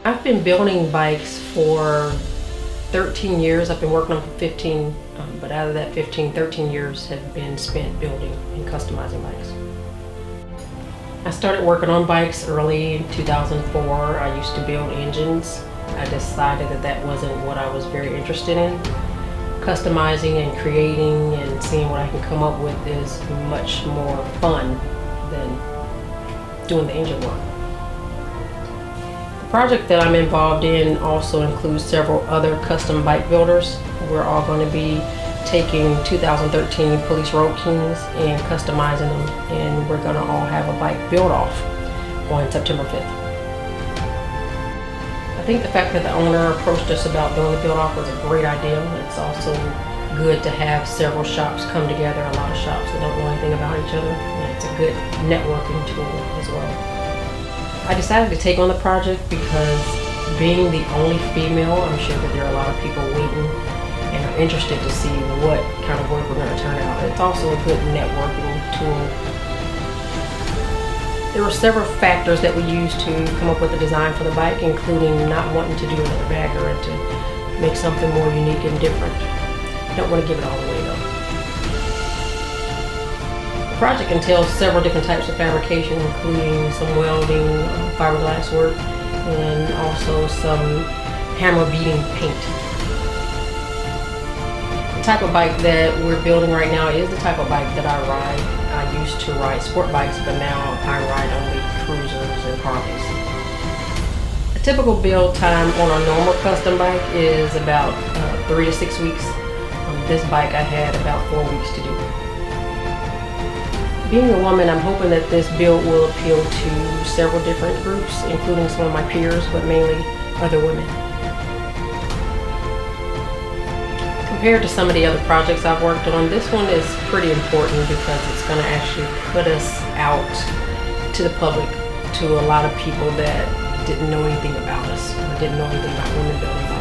I've been building bikes for 13 years. I've been working on 15, but out of that 15, 13 years have been spent building and customizing bikes. I started working on bikes early in 2004. I used to build engines. I decided that that wasn't what I was very interested in. Customizing and creating and seeing what I can come up with is much more fun than doing the engine work. The project that I'm involved in also includes several other custom bike builders. We're all going to be taking 2013 Police Road Kings and customizing them, and we're going to all have a bike build off on September 5th. I think the fact that the owner approached us about doing the build off was a great idea. It's also good to have several shops come together, a lot of shops that don't know anything about each other, and it's a good networking tool as well. I decided to take on the project because being the only female, I'm sure that there are a lot of people waiting and are interested to see what kind of work we're going to turn out. It's also a good networking tool. There were several factors that we used to come up with a design for the bike, including not wanting to do another bagger and to make something more unique and different. Don't want to give it all away though. The project entails several different types of fabrication, including some welding, fiberglass work, and also some hammer beating paint. The type of bike that we're building right now is the type of bike that I ride. I used to ride sport bikes, but now I ride only cruisers and Harleys. A typical build time on a normal custom bike is about 3 to 6 weeks. On this bike I had about 4 weeks to do. Being a woman, I'm hoping that this build will appeal to several different groups, including some of my peers, but mainly other women. Compared to some of the other projects I've worked on, this one is pretty important because it's going to actually put us out to the public, to a lot of people that didn't know anything about us, or didn't know anything about women building bikes.